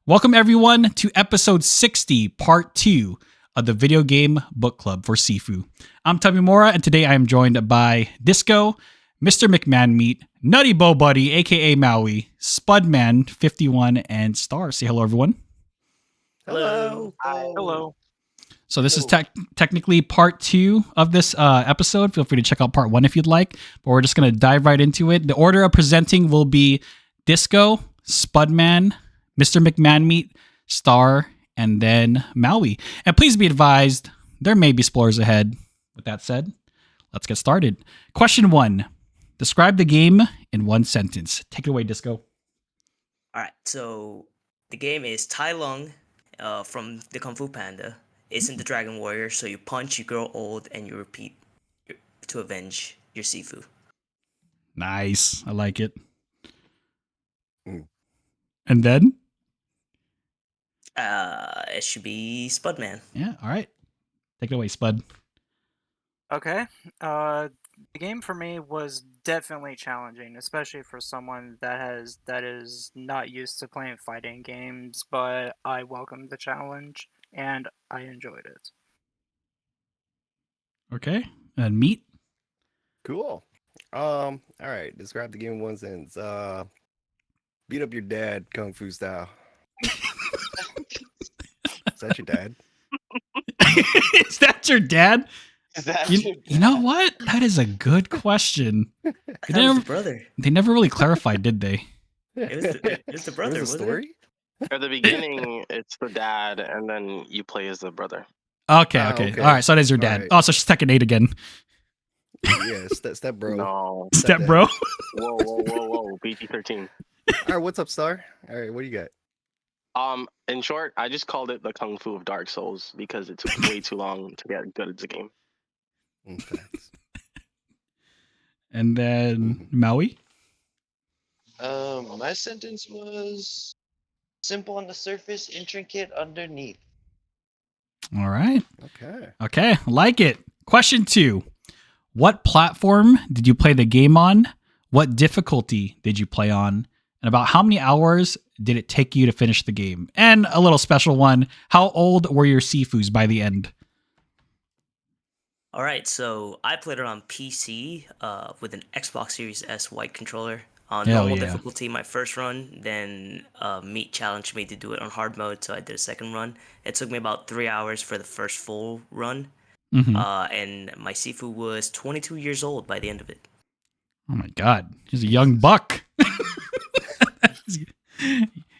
Welcome everyone to episode 60, part 2 of the video game book club for SIfu. I'm Tabimura, and today I am joined by Disco, Mr. McMahon-Meat, Nutty Bo Buddy, aka Maui, Spudman51, and Star. Say hello, everyone. Hello. Hi. Hello. So this is technically part 2 of this episode. Feel free to check out part 1 if you'd like, but we're just going to dive right into it. The order of presenting will be Disco, Spudman, Mr. McMahon-Meat, Star, and then Maui. And please be advised, there may be spoilers ahead. With that said, let's get started. Question 1. Describe the game in one sentence. Take it away, Disco. All right, so the game is Tai Lung from the Kung Fu Panda. Isn't the Dragon Warrior, so you punch, you grow old, and you repeat to avenge your SIfu. Nice. I like it. Mm. And then? It should be Spudman. Yeah, all right. Take it away, Spud. Okay. The game for me was definitely challenging, especially for someone that is not used to playing fighting games, but I welcomed the challenge and I enjoyed it. Okay. And Meat? Cool. All right. Describe the game in one sentence. Beat up your dad, kung fu style. Is that your dad? Is that your dad? Is that You know what? That is a good question. I thought it was the brother. They never really clarified, did they? It was the brother, Where's the wasn't story? At the beginning, it's the dad, and then you play as the brother. Okay. Okay. All right, so that is your dad. All right. Oh, so she's Tekken 8 again. Yeah, step bro. No. Step bro. Whoa. BT13. All right, what's up, Star? All right, what do you got? In short, I just called it the Kung Fu of Dark Souls because it took way too long to get good at the game. Okay. And then Maui. My sentence was simple on the surface, intricate underneath. All right. Okay. Like it. Question 2. What platform did you play the game on? What difficulty did you play on? And about how many hours did it take you to finish the game? And a little special one, how old were your SIFUs by the end? All right, so I played it on PC with an Xbox Series S white controller on Hell normal yeah. difficulty my first run. Then Meat challenged me to do it on hard mode, so I did a second run. It took me about 3 hours for the first full run, Mhm. and my SIfu was 22 years old by the end of it. Oh my God. He's a young buck.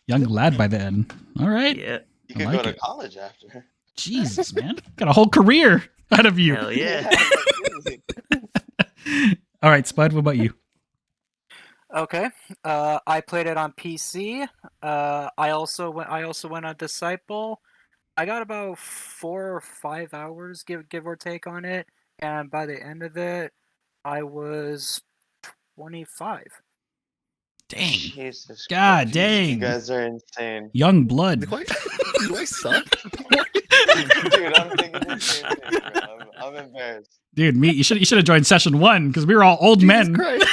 Young lad by the end. All right. Yeah, You I could like go to it. college after. Jesus, man. Got a whole career out of you. hell yeah. All right, Spud, what about you? Okay. I played it on PC. I also went on Disciple. I got about 4 or 5 hours, give or take, on it, and by the end of it, I was 25. Dang. Jesus God Christ. dang. You guys are insane. Young blood. Do I suck? Dude, I'm thinking the same thing, bro. I'm embarrassed. Dude, Meat, you should have joined session 1 because we were all old Jesus men. Christ.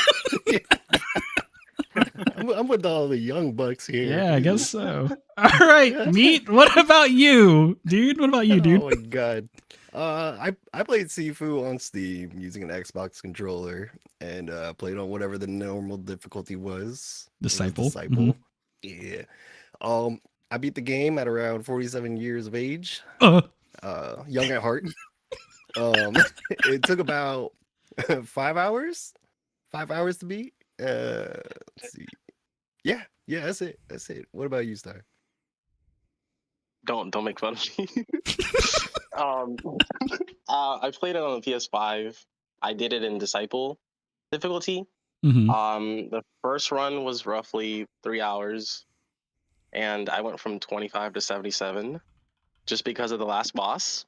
I'm with all the young bucks here. Yeah, I guess so. All right, Meat, what about you? Dude, what about you, dude? Oh my God. I played SIfu on Steam using an Xbox controller and played on whatever the normal difficulty was. It was Disciple. Disciple. Yeah. I beat the game at around 47 years of age. Young at heart. It took about 5 hours. 5 hours to beat. Let's see. Yeah, that's it. What about you, Star? Don't make fun of me. I played it on the PS5. I did it in Disciple difficulty. Mhm. The first run was roughly 3 hours, and I went from 25 to 77 just because of the last boss.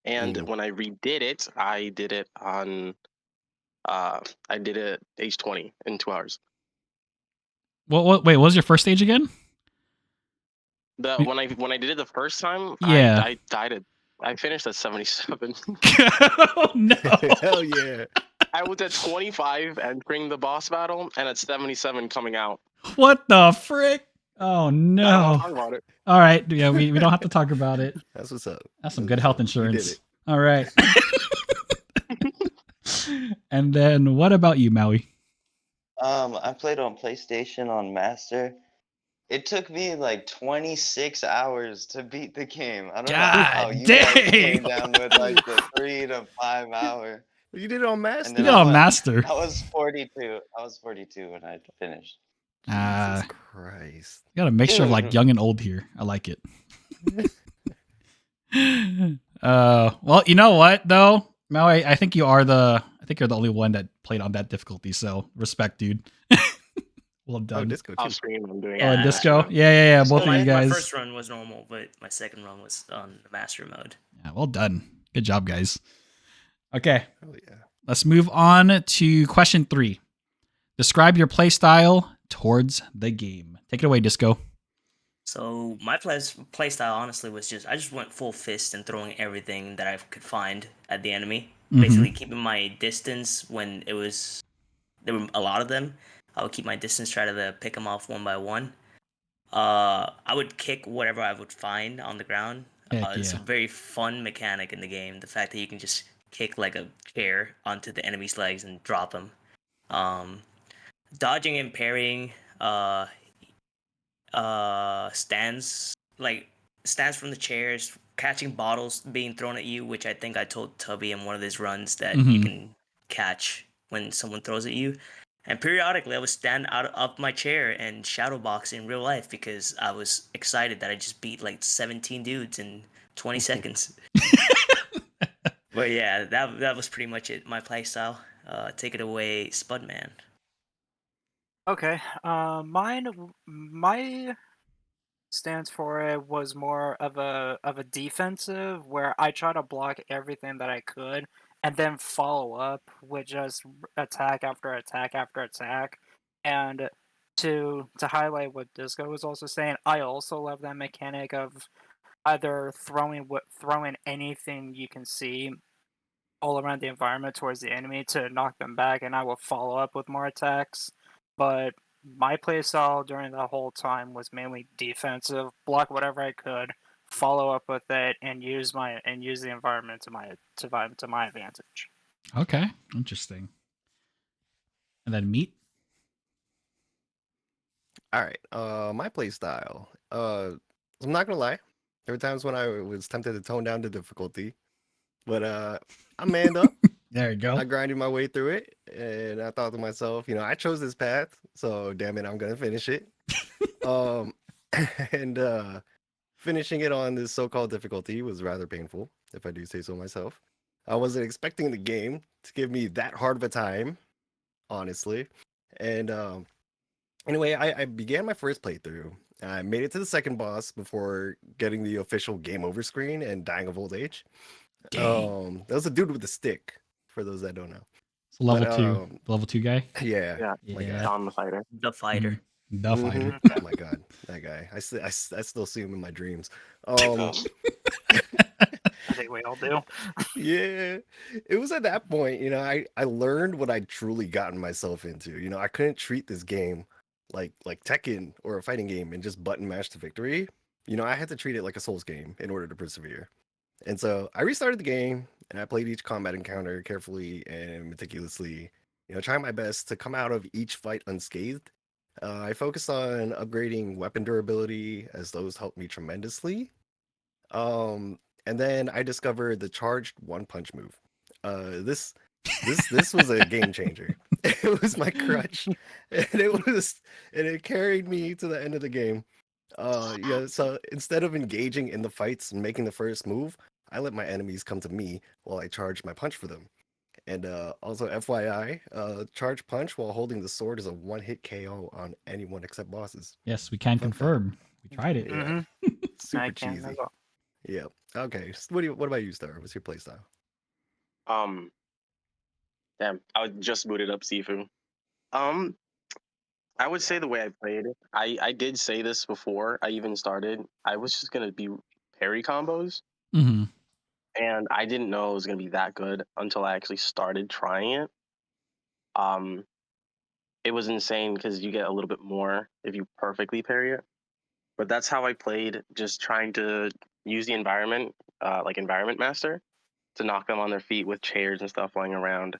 And when I redid it, I did it on I did it age 20 in 2 hours. Wait, what was your first stage again? When I did it the first time, Yeah. I died at I finished at 77. Oh no. Hell yeah. I was at 25 entering the boss battle and at 77 coming out. What the frick? Oh I don't no! want to talk about it. All right, yeah, we don't have to talk about it. That's what's up. That's some That's good what's health up. You insurance. did it. All right. And then what about you, Maui? I played on PlayStation on Master. It took me like 26 hours to beat the game. I don't know how God you guys dang! came down with like the 3 to 5 hour. You did it on And Master. You then got a master. I was 42. I was 42 when I finished. Jesus Christ. You got a mixture of like Dude. young and old here. I like it. Well, you know what though, Maui, I think you're the only one that played on that difficulty. So respect, dude. Well Oh, done. disco Off too. screen, I'm doing. Oh, Yeah. and disco. Yeah. Both Well, of you my guys. first run was normal, but my second run was on the master mode. Yeah, well done. Good job, guys. Okay, Oh yeah. let's move on to question 3. Describe your play style towards the game. Take it away, Disco. So my play style honestly was I just went full fist and throwing everything that I could find at the enemy. Mhm. Basically keeping my distance when there were a lot of them. I would keep my distance, try to pick them off one by one. I would kick whatever I would find on the ground. Heck It's a yeah. very fun mechanic in the game. The fact that you can just kick like a chair onto the enemy's legs and drop them. Dodging and parrying. Stands from the chairs, catching bottles being thrown at you, which I think I told Tubby in one of his runs that you Mhm. can catch when someone throws at you. And periodically, I would stand up my chair and shadow box in real life because I was excited that I just beat like 17 dudes in 20 seconds. But yeah, that was pretty much it. My play style. Take it away, Spudman. Okay. My stance for it was more of a defensive where I try to block everything that I could and then follow up with just attack after attack after attack. And to highlight what Disco was also saying, I also love that mechanic of either throwing anything you can see all around the environment towards the enemy to knock them back, and I will follow up with more attacks. But my playstyle during the whole time was mainly defensive, block whatever I could, follow up with it, and use the environment to my advantage. Okay, interesting. And then meat. All right. My play style. I'm not gonna lie. There were times when I was tempted to tone down the difficulty, but I manned up. There you go. I grinded my way through it, and I thought to myself, I chose this path, so damn it, I'm gonna finish it. um, and finishing it on this so-called difficulty was rather painful, if I do say so myself. I wasn't expecting the game to give me that hard of a time, honestly. And anyway, I began my first playthrough. I made it to the second boss before getting the official game over screen and dying of old age. Dang. That was a dude with a stick, for those that don't know. So level But, 2. The level 2 guy. Yeah. Yeah, My Yeah. God. Don the fighter. The fighter. The fighter. Oh my God, that guy. I still see him in my dreams. I think we all do. Yeah, it was at that point, I learned what I'd truly gotten myself into. I couldn't treat this game like Tekken or a fighting game and just button mash to victory. I had to treat it like a Souls game in order to persevere. And so I restarted the game and I played each combat encounter carefully and meticulously, trying my best to come out of each fight unscathed. I focused on upgrading weapon durability as those helped me tremendously. And then I discovered the charged one punch move. This was a game changer. It was my crutch, and it carried me to the end of the game. So instead of engaging in the fights and making the first move, I let my enemies come to me while I charged my punch for them. And also, FYI, charge punch while holding the sword is a one-hit KO on anyone except bosses. Yes, we can Fun fact. confirm. We tried it. Yeah, super I can cheesy. as well. Yeah. Okay. What about you, Star? What's your playstyle? Damn, I would just booted up SIfu. I would say the way I played, I did say this before I even started. I was just gonna be parry combos, Mm-hmm. and I didn't know it was gonna be that good until I actually started trying it. It was insane because you get a little bit more if you perfectly parry it. But that's how I played, just trying to use the environment, like Environment Master, to knock them on their feet with chairs and stuff lying around.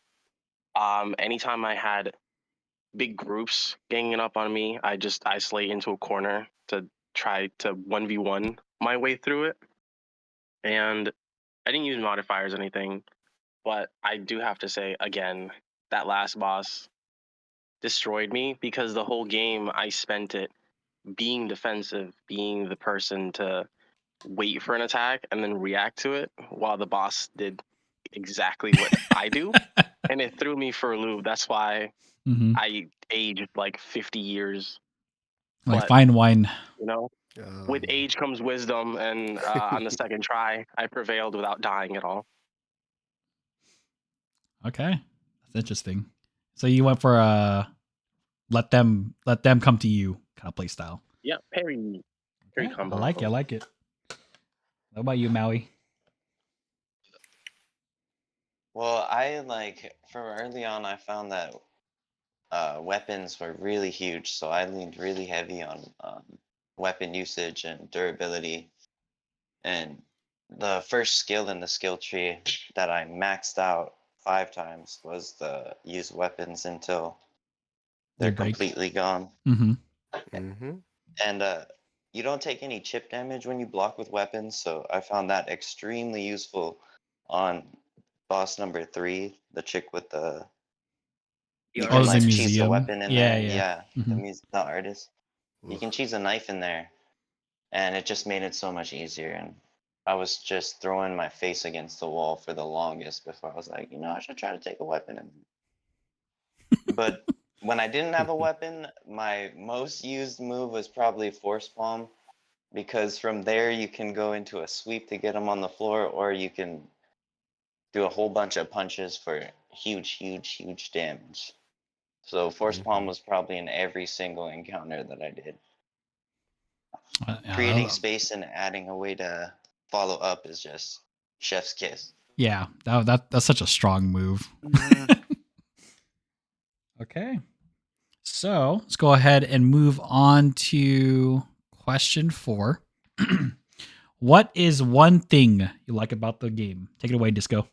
Anytime I had big groups ganging up on me, I just isolate into a corner to try to 1v1 my way through it. And I didn't use modifiers or anything, but I do have to say, again, that last boss destroyed me because the whole game I spent it being defensive, being the person to wait for an attack and then react to it, while the boss did exactly what I do. And it threw me for a loop. That's why Mm-hmm. I aged like 50 years. Like But, fine wine. you know, with age comes wisdom. And on the second try, I prevailed without dying at all. Okay, that's interesting. So you went for a let them come to you kind of play style. Yeah, parry Okay, combo. I like it. I like it. What about you, Maui? Well, I like from early on, I found that weapons were really huge, so I leaned really heavy on weapon usage and durability. And the first skill in the skill tree that I maxed out 5 times was the use weapons until They they're break. completely gone. Mm-hmm. Mm-hmm. And you don't take any chip damage when you block with weapons, so I found that extremely useful on boss number 3, the chick with the you The Oh, can the like artist. cheese the museum. weapon in Yeah, there. yeah. Yeah, the Mhm. the artist. You can cheese a knife in there, and it just made it so much easier. And I was just throwing my face against the wall for the longest before I was like, I should try to take a weapon. But when I didn't have a weapon, my most used move was probably Force Palm, because from there you can go into a sweep to get them on the floor, or you can do a whole bunch of punches for huge, huge, huge damage. So Force Palm was probably in every single encounter that I did. Creating space and adding a way to follow up is just chef's kiss. Yeah, that's such a strong move. Mhm. Okay. So let's go ahead and move on to question 4. What is one thing you like about the game? Take it away, Disco.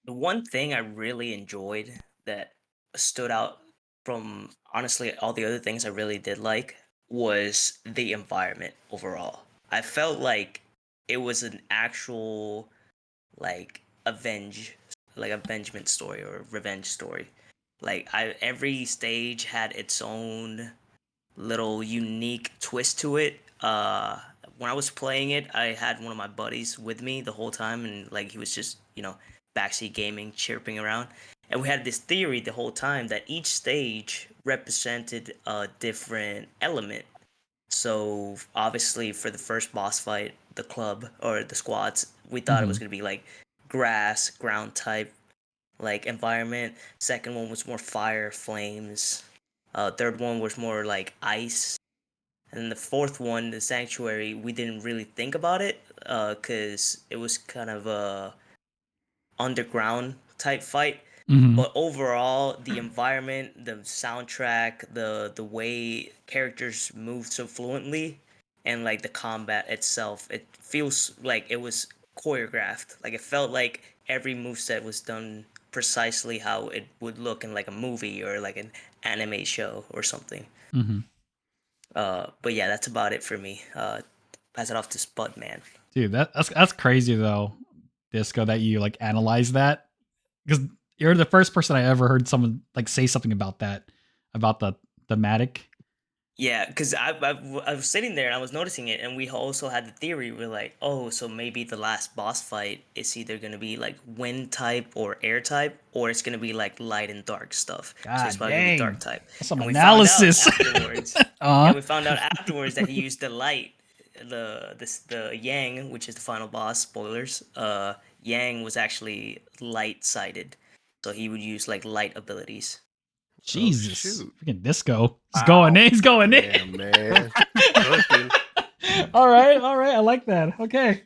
The one thing I really enjoyed that stood out from honestly all the other things I really did like was the environment overall. I felt like it was an actual like avengement story or revenge story. Like every stage had its own little unique twist to it. When I was playing it, I had one of my buddies with me the whole time, and like he was just backseat gaming, chirping around. And we had this theory the whole time that each stage represented a different element. So obviously for the first boss fight, the club or the squads, we thought it was gonna be like grass, ground type like environment. Second one was more fire, flames. Third one was more like ice. And then the fourth one, the sanctuary, we didn't really think about it because it was kind of a underground type fight. Mm-hmm. But overall, the environment, the soundtrack, the way characters move so fluently, and like the combat itself, it feels like it was choreographed. Like it felt like every moveset was done precisely how it would look in like a movie or like an anime show or something. Mm-hmm. But yeah, that's about it for me. Pass it off to Spud, man. Dude, that's crazy though, Disco, that you like analyze that, because you're the first person I ever heard someone like say something about that, about the thematic. Yeah, because I was sitting there and I was noticing it, and we also had the theory. We're like, oh, so maybe the last boss fight is either gonna be like wind type or air type, or it's gonna be like light and dark stuff. So it's God probably gonna be dark dang, type. that's some And we found out analysis. afterwards. Uh-huh. Yeah, we found out afterwards that he used the light, the Yang, which is the final boss. Spoilers. Yang was actually light sided, so he would use like light abilities. Jesus, shoot. freaking Disco. He's Wow. going in. He's going Yeah, in. man. Cooking. all right. I like that. Okay.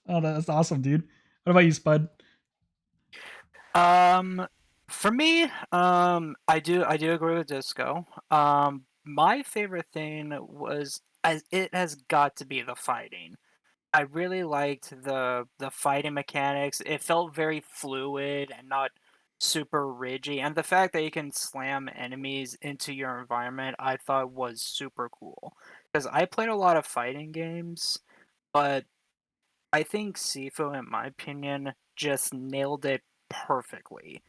Oh, that's awesome, dude. What about you, Spud? For me, I do agree with Disco. My favorite thing was it has got to be the fighting. I really liked the fighting mechanics. It felt very fluid and not super rigid, and the fact that you can slam enemies into your environment, I thought was super cool. Because I played a lot of fighting games, but I think SIfu, in my opinion, just nailed it perfectly.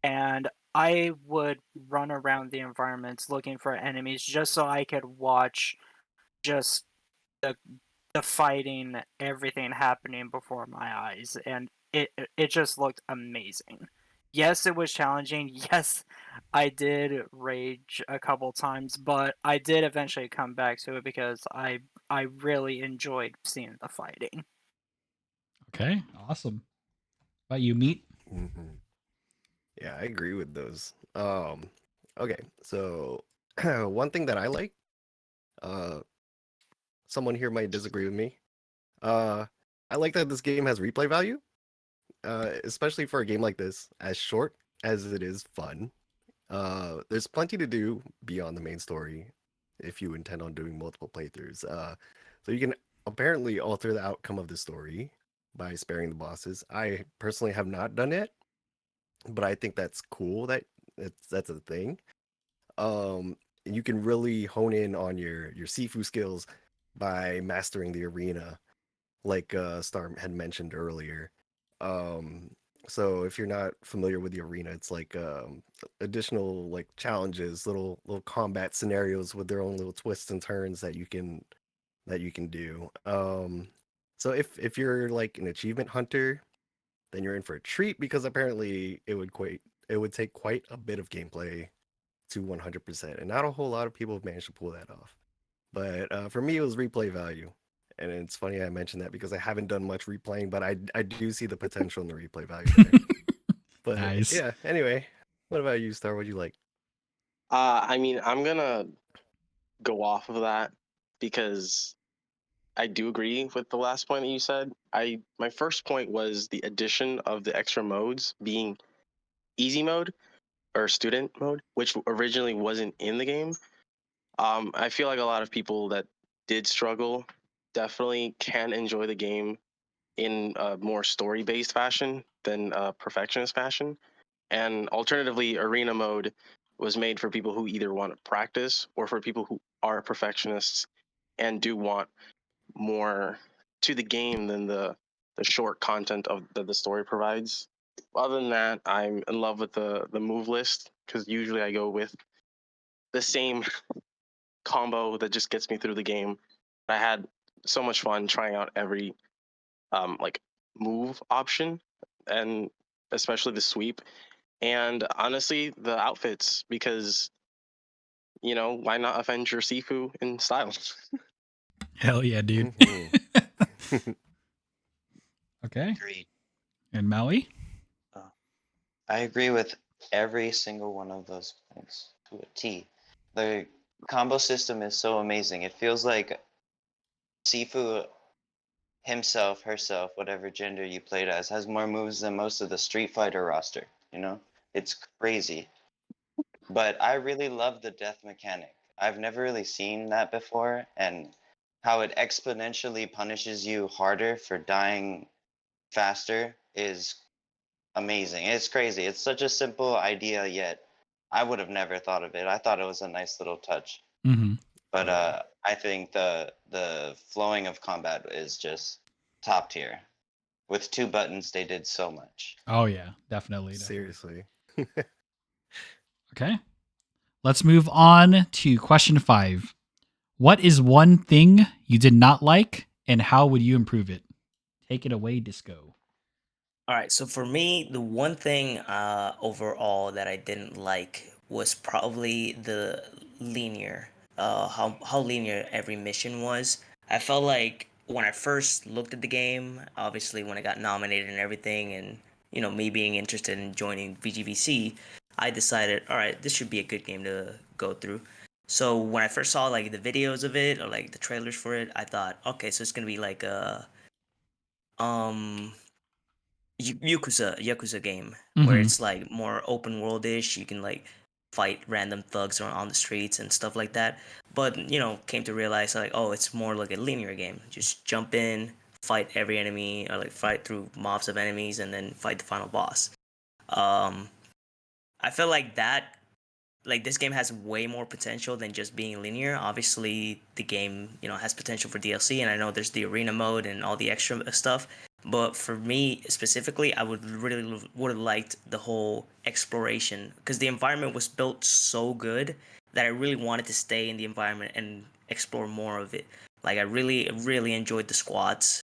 And I would run around the environments looking for enemies just so I could watch just the the fighting, everything happening before my eyes, and it just looked amazing. Yes, it was challenging. Yes, I did rage a couple times, but I did eventually come back to it because I really enjoyed seeing the fighting. Okay, awesome. How about you, Meat? Mhm. Yeah, I agree with those. Okay, so one thing that I like, uh, someone here might disagree with me. Uh, I like that this game has replay value, especially for a game like this, as short as it is fun. There's plenty to do beyond the main story if you intend on doing multiple playthroughs. So you can apparently alter the outcome of the story by sparing the bosses. I personally have not done it, but I think that's cool that that's a thing. And you can really hone in on your Sifu skills by mastering the arena, like Star had mentioned earlier. Um, so if you're not familiar with the arena, it's like additional like challenges, little combat scenarios with their own little twists and turns that you can do. So if you're like an achievement hunter, then you're in for a treat because apparently it would take quite a bit of gameplay to 100%, and not a whole lot of people have managed to pull that off. But for me, it was replay value, and it's funny I mentioned that because I haven't done much replaying, but I do see the potential in the replay value there. But Nice. yeah, anyway, what about you, Star? What you like? I mean, I'm gonna go off of that because I do agree with the last point that you said. My first point was the addition of the extra modes being easy mode or student mode, which originally wasn't in the game. I feel like a lot of people that did struggle definitely can enjoy the game in a more story-based fashion than a perfectionist fashion. And alternatively, arena mode was made for people who either want to practice or for people who are perfectionists and do want more to the game than the short content of that the story provides. Other than that, I'm in love with the move list because usually I go with the same combo that just gets me through the game. I had so much fun trying out every like move option, and especially the sweep, and honestly the outfits, because why not avenge your Sifu in style? Hell yeah, dude. Mhm. Okay. Agreed. And Maui? Uh, I agree with every single one of those points to a T. The combo system is so amazing. It feels like Sifu himself, herself, whatever gender you played as, has more moves than most of the Street Fighter roster. You know, it's crazy. But I really love the death mechanic. I've never really seen that before, and how it exponentially punishes you harder for dying faster is amazing. It's crazy. It's such a simple idea, yet I would have never thought of it. I thought it was a nice little touch. Mm-hmm. But Oh yeah, I think the flowing of combat is just top tier. With two buttons, they did so much. Oh yeah, definitely. seriously. Okay. Let's move on to question 5. What is one thing you did not like and how would you improve it? Take it away, Disco. All right, so for me, the one thing overall that I didn't like was probably the linear, how linear every mission was. I felt like when I first looked at the game, obviously when I got nominated and everything, and me being interested in joining VGBC, I decided, all right, this should be a good game to go through. So when I first saw like the videos of it or like the trailers for it, I thought, okay, so it's gonna be like a um Yakuza game where Mm-hmm. it's like more open world-ish. You can like fight random thugs on the streets and stuff like that. But came to realize like, oh, it's more like a linear game. Just jump in, fight every enemy, or like fight through mobs of enemies, and then fight the final boss. I feel like this game has way more potential than just being linear. Obviously, the game, has potential for DLC, and I know there's the arena mode and all the extra stuff. But for me specifically, I would have liked the whole exploration, because the environment was built so good that I really wanted to stay in the environment and explore more of it. Like I really, really enjoyed the squads,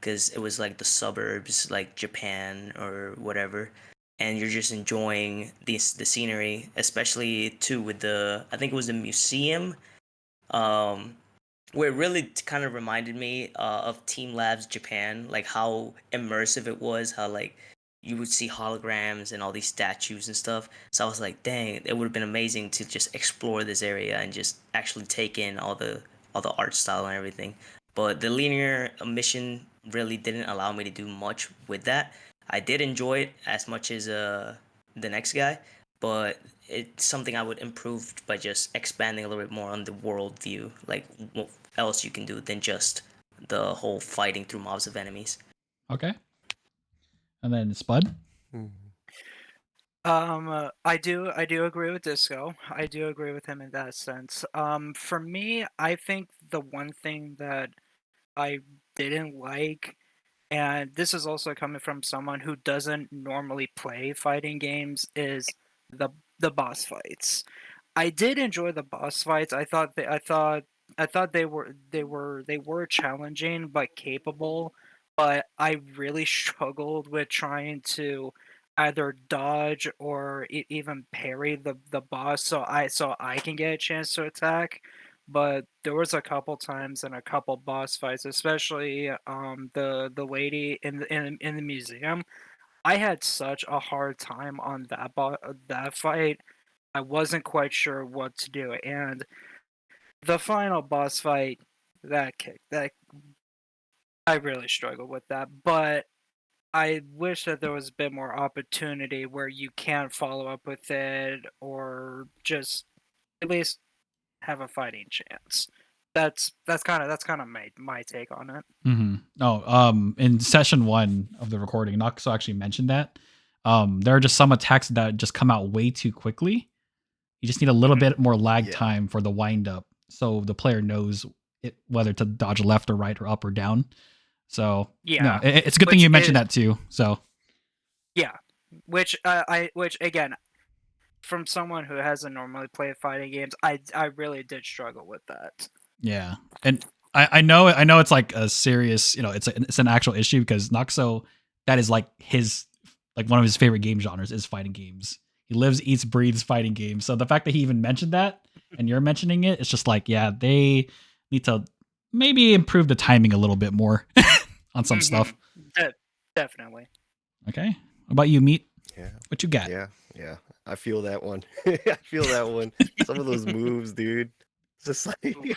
because it was like the suburbs, like Japan or whatever, and you're just enjoying the scenery, especially too with I think it was the museum, um, where it really kind of reminded me of Team Lab's Japan, like how immersive it was, how like you would see holograms and all these statues and stuff. So I was like, dang, it would have been amazing to just explore this area and just actually take in all the art style and everything. But the linear mission really didn't allow me to do much with that. I did enjoy it as much as the next guy, but it's something I would improve by just expanding a little bit more on the world view, like what else you can do than just the whole fighting through mobs of enemies. Okay. And then Spud? I do agree with Disco. I do agree with him in that sense. For me, I think the one thing that I didn't like, and this is also coming from someone who doesn't normally play fighting games, is the boss fights. I did enjoy the boss fights. I thought they were challenging but capable, but I really struggled with trying to either dodge or even parry the boss so I can get a chance to attack. But there was a couple times in a couple boss fights, especially the lady in the museum. I had such a hard time on that fight. I wasn't quite sure what to do, and the final boss fight, that I really struggled with that. But I wish that there was a bit more opportunity where you can follow up with it, or just at least have a fighting chance. That's kind of my take on it. Mm-hmm. Oh, in session 1 of the recording, Noxo actually mentioned that. There are just some attacks that just come out way too quickly. You just need a little bit more lag time for the wind up, so the player knows whether to dodge left or right or up or down. So no, it's a good thing you mentioned that too. So yeah, which again, from someone who hasn't normally played fighting games, I really did struggle with that. Yeah, and I know it's like a serious, it's an actual issue, because Noxo, that is like one of his favorite game genres is fighting games. He lives, eats, breathes fighting games. So the fact that he even mentioned that and you're mentioning it, it's just like, yeah, they need to maybe improve the timing a little bit more on some stuff. Definitely. Okay. What about you, Meat? Yeah. What you got? Yeah. I feel that one. I feel that one. Some of those moves, dude. It's just like They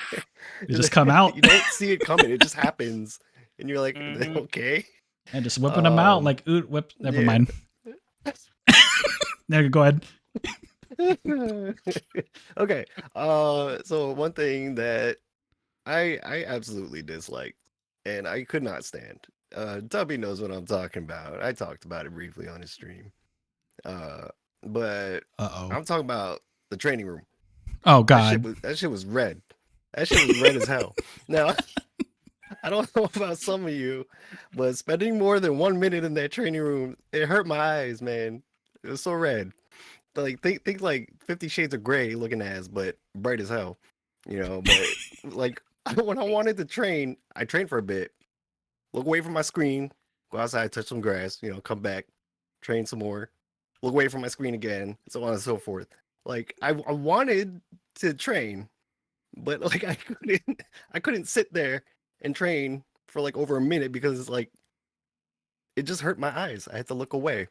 just come out. You don't see it coming. It just happens, and you're like, okay. And just whipping them out like whip. Never mind. No, go ahead. Okay. So one thing that I absolutely dislike, and I could not stand. Tubby knows what I'm talking about. I talked about it briefly on his stream. But I'm talking about the training room. Oh God, that shit was red. That shit was red as hell. Now, I don't know about some of you, but spending more than 1 minute in that training room, it hurt my eyes, man. It was so red. Like think like 50 Shades of Grey looking ass, but bright as hell. But like when I wanted to train, I trained for a bit, look away from my screen, go outside, touch some grass, come back, train some more, look away from my screen again, so on and so forth. Like I wanted to train, but like I couldn't sit there and train for like over a minute because like it just hurt my eyes. I had to look away.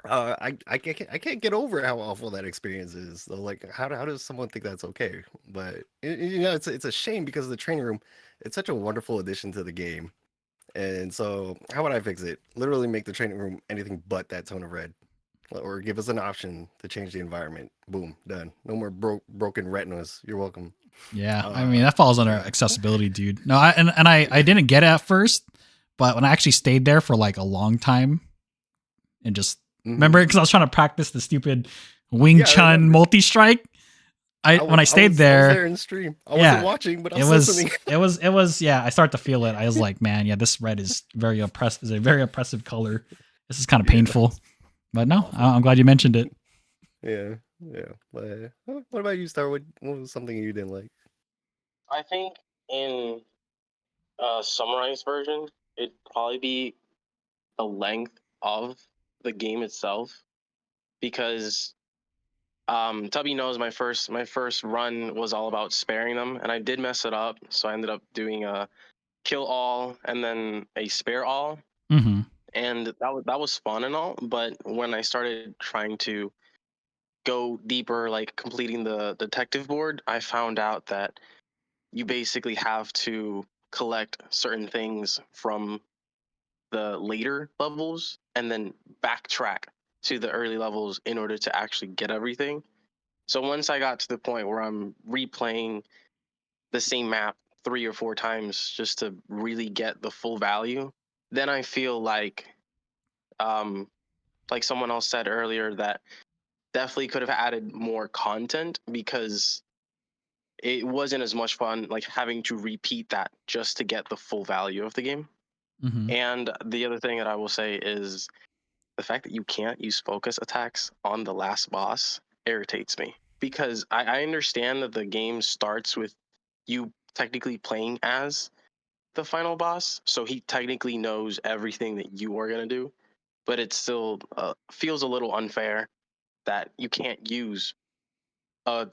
I can't get over how awful that experience is. So like how does someone think that's okay? But it's a shame because the training room, it's such a wonderful addition to the game. And so how would I fix it? Literally make the training room anything but that tone of red. or give us an option to change the environment. Boom, done. No more broken retinas. You're welcome. Yeah, I mean that falls under accessibility, dude. No, I didn't get it at first, but when I actually stayed there for like a long time and just remember because I was trying to practice the stupid Wing Chun multi strike. When I stayed there, I was there in stream. I wasn't watching, but I was listening. It was. Yeah, I started to feel it. I was like, man, yeah, this red is very oppressive. Is a very oppressive color. This is kind of painful. But no, I'm glad you mentioned it. Yeah. But, what about you, Star? What was something you didn't like? I think in a summarized version, it'd probably be the length of the game itself, because Tubby knows my first run was all about sparing them, and I did mess it up, so I ended up doing a kill all and then a spare all, and that was fun and all. But when I started trying to go deeper, like completing the detective board, I found out that you basically have to collect certain things from the later levels and then backtrack to the early levels in order to actually get everything. So once I got to the point where I'm replaying the same map 3 or 4 times just to really get the full value, then I feel like someone else said earlier, that definitely could have added more content, because it wasn't as much fun like having to repeat that just to get the full value of the game. And the other thing that I will say is the fact that you can't use focus attacks on the last boss irritates me, because I understand that the game starts with you technically playing as the final boss, so he technically knows everything that you are going to do, but it still feels a little unfair that you can't use a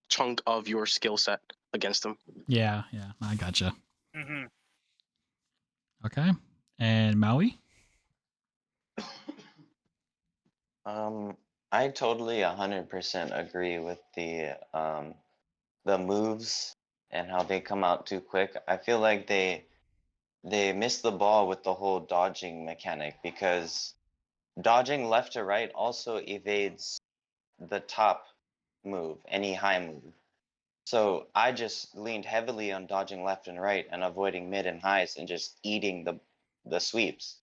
chunk of your skill set against him. Yeah, I gotcha. Okay, and Maui? I totally 100% agree with the moves and how they come out too quick. I feel like they missed the ball with the whole dodging mechanic, because dodging left to right also evades the top move, any high move. So I just leaned heavily on dodging left and right and avoiding mid and highs and just eating the sweeps.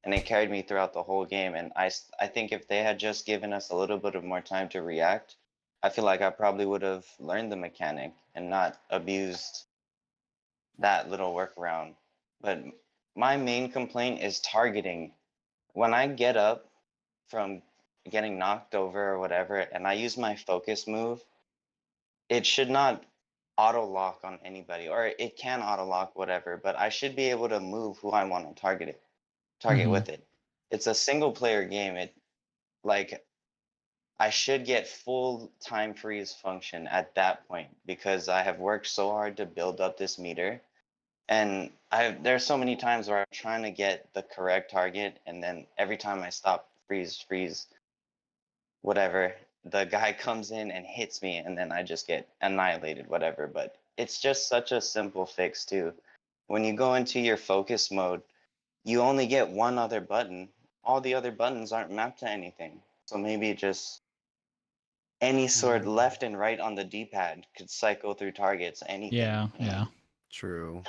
And it carried me throughout the whole game. And I think if they had just given us a little bit of more time to react, I feel like I probably would have learned the mechanic and not abused that little workaround. But my main complaint is targeting. When I get up from getting knocked over or whatever, and I use my focus move, it should not auto lock on anybody, or it can auto lock whatever, but I should be able to move who I want to target with it. It's a single player game. I should get full time freeze function at that point, because I have worked so hard to build up this meter. And there's so many times where I'm trying to get the correct target, and then every time I stop, freeze, whatever, the guy comes in and hits me, and then I just get annihilated, whatever. But it's just such a simple fix too. When you go into your focus mode, you only get one other button. All the other buttons aren't mapped to anything. So maybe just any sort left and right on the D-pad could cycle through targets, anything. Yeah. True.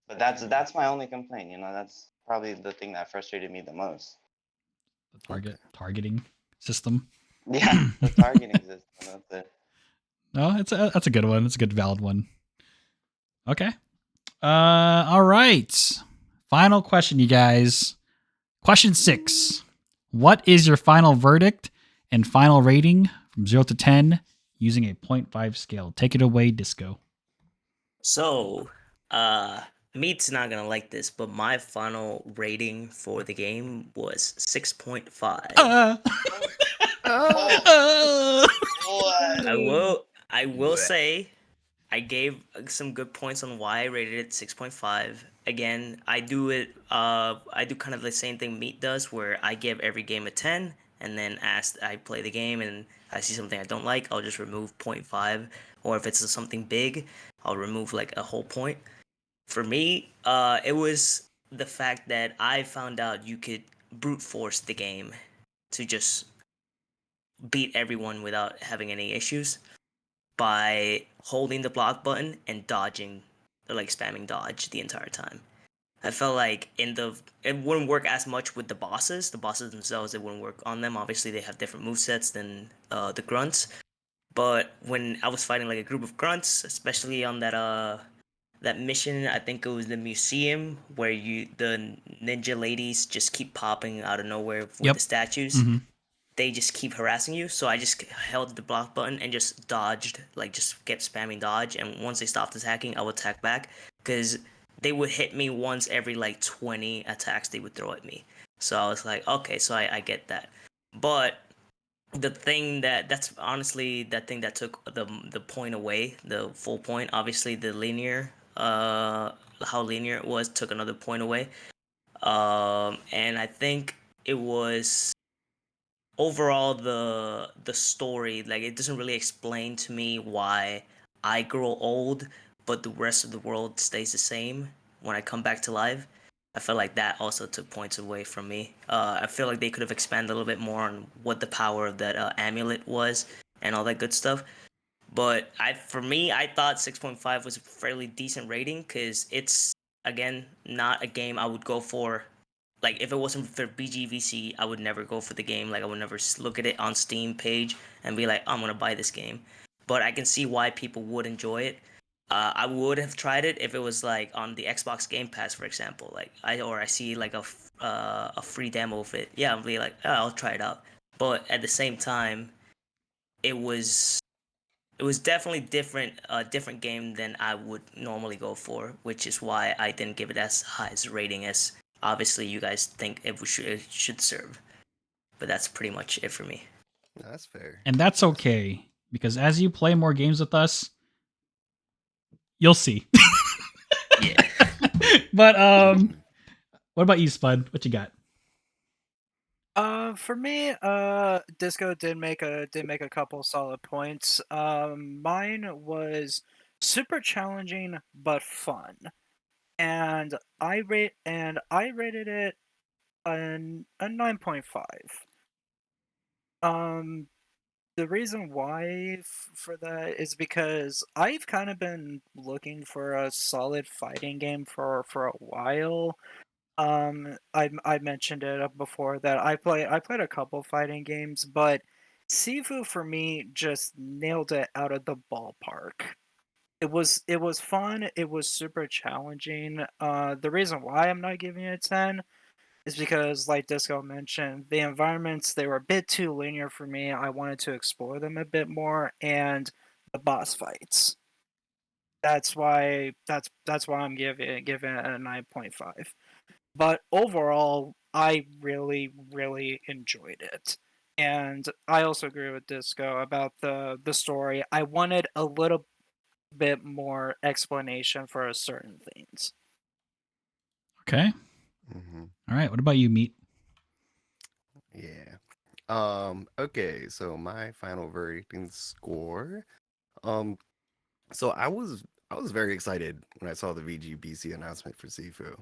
But that's my only complaint. That's probably the thing that frustrated me the most. The targeting system. Yeah, the targeting system. That's it. No, that's a good one. It's a good valid one. Okay. All right. Final question, you guys. Question 6. What is your final verdict and final rating from 0 to 10 using a 0.5 scale? Take it away, Disco. So, Meat's not gonna like this, but my final rating for the game was 6.5. I will say I gave some good points on why I rated it 6.5. Again, I do kind of the same thing Meat does, where I give every game a 10, and then as I play the game and I see something I don't like, I'll just remove 0.5, or if it's something big, I'll remove like a whole point. For me, it was the fact that I found out you could brute force the game to just beat everyone without having any issues by holding the block button and dodging, or like spamming dodge the entire time. I felt like it wouldn't work as much with the bosses. The bosses themselves, it wouldn't work on them. Obviously, they have different movesets than the grunts. But when I was fighting like a group of grunts, especially on that mission, I think it was the museum where the ninja ladies just keep popping out of nowhere with Yep. the statues. Mm-hmm. They just keep harassing you, so I just held the block button and just dodged, like just kept spamming dodge, and once they stopped attacking, I would attack back, because they would hit me once every like 20 attacks they would throw at me. So I was like, okay, so I get that. But the thing that's honestly that thing that took the point away, the full point, obviously the linear, how linear it was took another point away. And I think it was overall the story, like it doesn't really explain to me why I grow old but the rest of the world stays the same when I come back to life. I feel like that also took points away from me. I feel like they could have expanded a little bit more on what the power of that amulet was and all that good stuff. But for me, I thought 6.5 was a fairly decent rating, because it's, again, not a game I would go for. Like, if it wasn't for VGBC, I would never go for the game. Like, I would never look at it on Steam page and be like, I'm gonna buy this game. But I can see why people would enjoy it. I would have tried it if it was like on the Xbox Game Pass, for example. Like I see like a free demo of it. Yeah, I'll be like, oh, I'll try it out. But at the same time, it was definitely a different game than I would normally go for, which is why I didn't give it as high as a rating as obviously you guys think it should serve. But that's pretty much it for me. That's fair. And that's okay, because as you play more games with us, you'll see. Yeah. But what about you, Spud? What you got? For me, Disco did make a couple solid points. Mine was super challenging but fun, and I rated it a 9.5. The reason why for that is because I've kind of been looking for a solid fighting game for a while. I mentioned it before that I played a couple fighting games, but SIfu for me just nailed it out of the ballpark. It was fun. It was super challenging. The reason why I'm not giving it a 10 is because, like Disco mentioned, the environments, they were a bit too linear for me. I wanted to explore them a bit more, and the boss fights. That's why I'm giving it a 9.5. But overall, I really, really enjoyed it. And I also agree with Disco about the story. I wanted a little bit more explanation for certain things. Okay. Mm-hmm. All right. What about you, Meat? Yeah. Okay, so my final verdict and score. Um, so I was very excited when I saw the VGBC announcement for SIfu.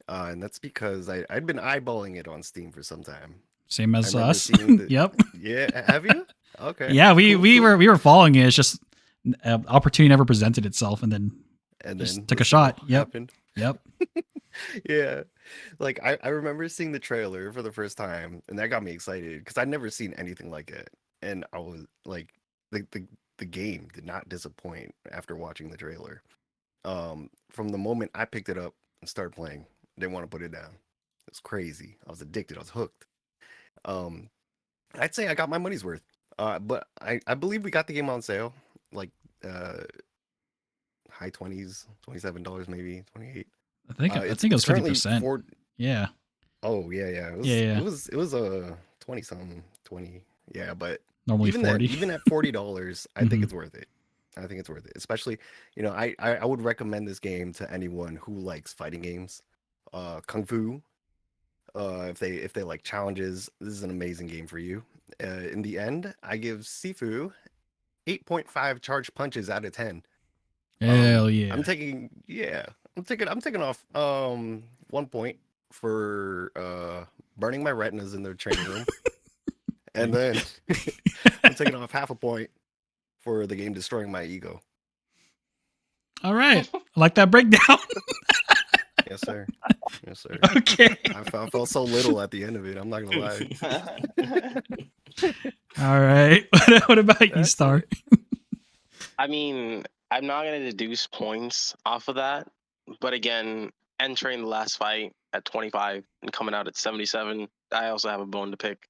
And that's because I'd been eyeballing it on Steam for some time. Same I as remember us. seeing the Yep. Yeah, have you? Okay. Yeah, we Cool, we cool. were following it. It's just opportunity never presented itself, and then And just then took the a shot. sale Yep. happened. Yep. Yeah. Like I remember seeing the trailer for the first time, and that got me excited because I'd never seen anything like it. And I was like, the game did not disappoint after watching the trailer. From the moment I picked it up and started playing, I didn't want to put it down. It was crazy. I was addicted. I was hooked. Um, I'd say I got my money's worth. But I believe we got the game on sale, like uh high 20s, $27 maybe, 28. I think it was It's currently 50%. four. Yeah. Oh yeah. It Yeah. was Yeah. it was a 20 something, 20. Yeah, but Normally even then, 40. even at $40, I think Mhm. it's worth it. I think it's worth it. Especially, I would recommend this game to anyone who likes fighting games. Kung Fu. If they like challenges, this is an amazing game for you. In the end, I give SIfu 8.5 charged punches out of 10. Hell yeah. I'm taking off 1 point for burning my retinas in the training room. And then I'm taking off half a point for the game destroying my ego. All right. I like that breakdown. Yes, sir. Yes, sir. Okay. I felt so little at the end of it. I'm not gonna lie. All right. What about you, That's Star? I mean, I'm not gonna deduce points off of that, but again, entering the last fight at 25 and coming out at 77, I also have a bone to pick.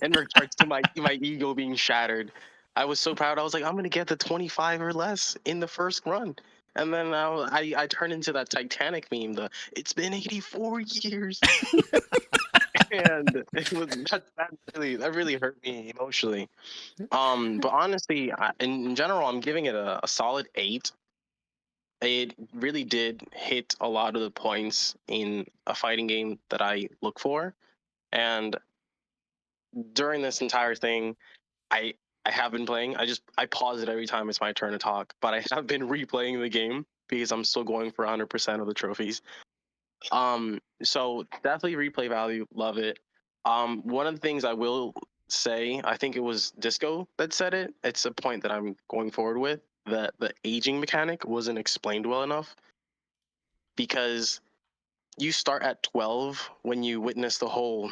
In regards to my ego being shattered, I was so proud. I was like, I'm gonna get the 25 or less in the first run, and then I turned into that Titanic meme. It's been 84 years, and it was that really hurt me emotionally. But honestly, in general, I'm giving it a solid 8. It really did hit a lot of the points in a fighting game that I look for, and during this entire thing, I have been playing. I pause it every time it's my turn to talk, but I have been replaying the game because I'm still going for 100% of the trophies. So definitely replay value, love it. One of the things I will say, I think it was Disco that said it. It's a point that I'm going forward with, that the aging mechanic wasn't explained well enough, because you start at 12 when you witness the whole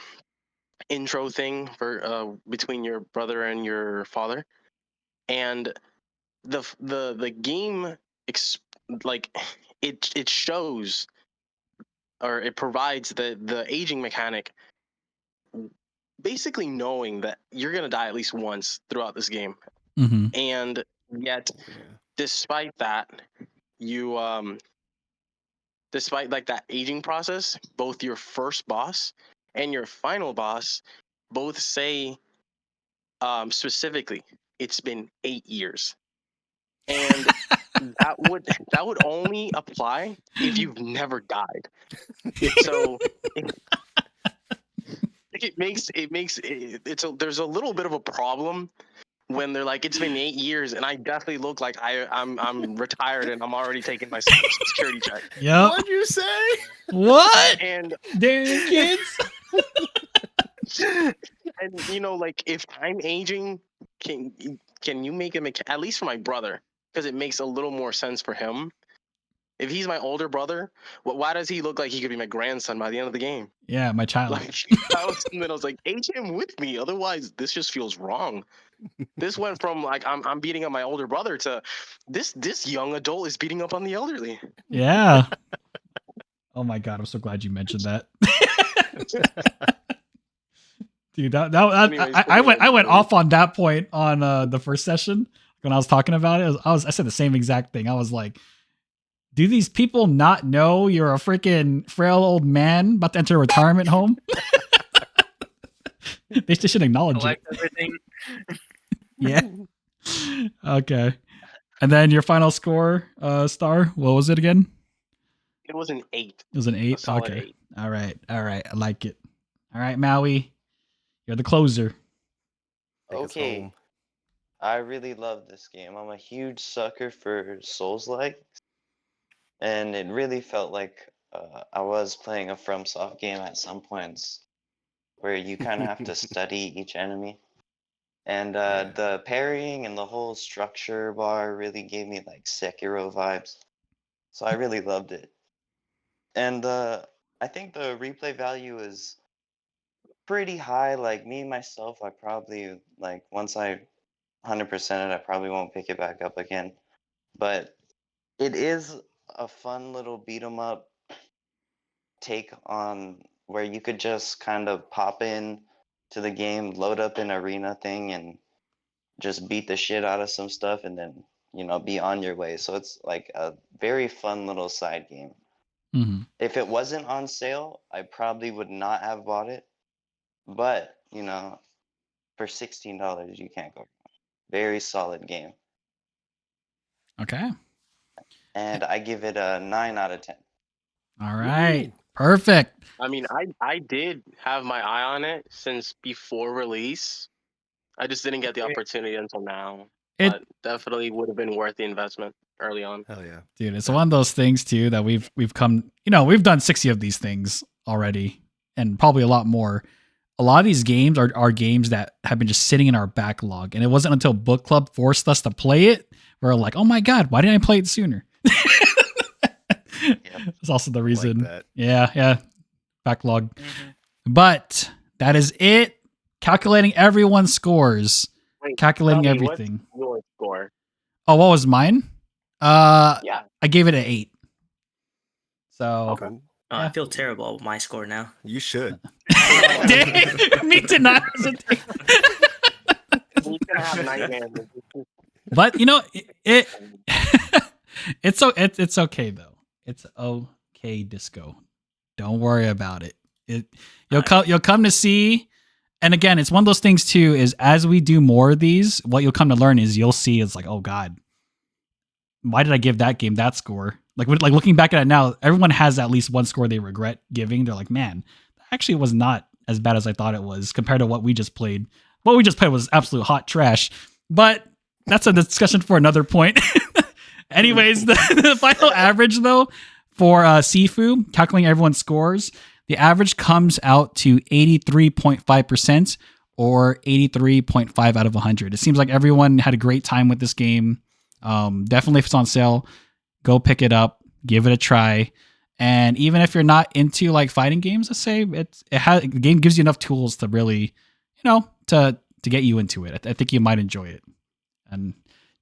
intro thing for between your brother and your father, and the game like it shows, or it provides the aging mechanic, basically knowing that you're gonna die at least once throughout this game, Mm-hmm. and yet Yeah. despite that, you despite like that aging process, both your first boss and your final boss both say specifically it's been 8 year, and that would only apply if you've never died. So there's a little bit of a problem when they're like, it's been 8 years, and I definitely look like I'm retired and I'm already taking my security check. Yep. What'd you say? What? And Damn kids. like, if I'm aging, can you make him at least for my brother, because it makes a little more sense for him. If he's my older brother, why does he look like he could be my grandson by the end of the game? Yeah, my child. Like, that was something that I was like, age him with me. Otherwise, this just feels wrong. This went from like I'm beating up my older brother to this young adult is beating up on the elderly. Yeah. Oh my god, I'm so glad you mentioned that. Dude, Anyways, I went off on that point on the first session when I was talking about it. I said the same exact thing. I was like, do these people not know you're a freaking frail old man about to enter a retirement home? They should acknowledge Collect it. everything. Yeah. Okay. And then your final score, Star, what was it again? It was an 8. It was an 8. A solid Okay. 8. All right. I like it. All right, Maui, you're the closer. Take us Okay. home. I really love this game. I'm a huge sucker for Souls-like, and it really felt like I was playing a FromSoft game at some points, where you kind of have to study each enemy. And Yeah. the parrying and the whole structure bar really gave me like Sekiro vibes. So I really loved it. And I think the replay value is pretty high. Like me myself, I probably like once I 100% it, I probably won't pick it back up again. But it is a fun little beat 'em up take on where you could just kind of pop in to the game, load up an arena thing, and just beat the shit out of some stuff, and then be on your way. So it's like a very fun little side game. Mm-hmm. If it wasn't on sale, I probably would not have bought it. But for $16, you can't go wrong. Very solid game, Okay. and I give it a 9 out of 10. All right. Perfect. I mean, I did have my eye on it since before release. I just didn't get the opportunity until now. But definitely would have been worth the investment early on. Hell yeah. Dude, it's one of those things too that we've come, we've done 60 of these things already and probably a lot more a lot of these games are games that have been just sitting in our backlog, and it wasn't until book club forced us to play it we're like, oh my god, why didn't I play it sooner? That's also the reason. Like that. Yeah, backlog. Mhm. But that is it. Calculating everyone's scores. Wait, Calculating tell me, everything. What's your score? Oh, what was mine? Yeah. I gave it an 8. So Okay. Oh, I feel terrible with my score now. You should. Dang, me did not hesitate. He's gonna have nightmares. But you know, it's okay though. It's okay, Disco. Don't worry about it. You'll come to see. And again, it's one of those things too, is as we do more of these, what you'll come to learn is you'll see it's like, oh God, why did I give that game that score? Like looking back at it now, everyone has at least one score they regret giving. They're like, man, that actually was not as bad as I thought it was compared to what we just played. What we just played was absolute hot trash. But that's a discussion for another point. Anyways, the final average though for SIfu, calculating everyone's scores, the average comes out to 83.5% or 83.5 out of 100. It seems like everyone had a great time with this game. Definitely if it's on sale, go pick it up, give it a try. And even if you're not into like fighting games, let's say the game gives you enough tools to really, to get you into it. I think you might enjoy it. And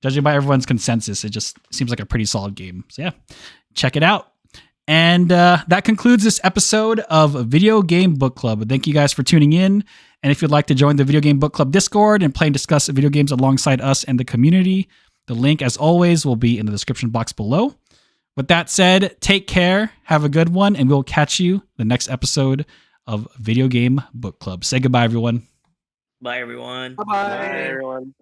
judging by everyone's consensus, it just seems like a pretty solid game. So yeah, check it out. And that concludes this episode of Video Game Book Club. Thank you guys for tuning in. And if you'd like to join the Video Game Book Club Discord and play and discuss video games alongside us and the community, the link, as always, will be in the description box below. With that said, take care, have a good one, and we'll catch you the next episode of Video Game Book Club. Say goodbye, everyone. Bye, everyone. Bye Bye, bye. everyone.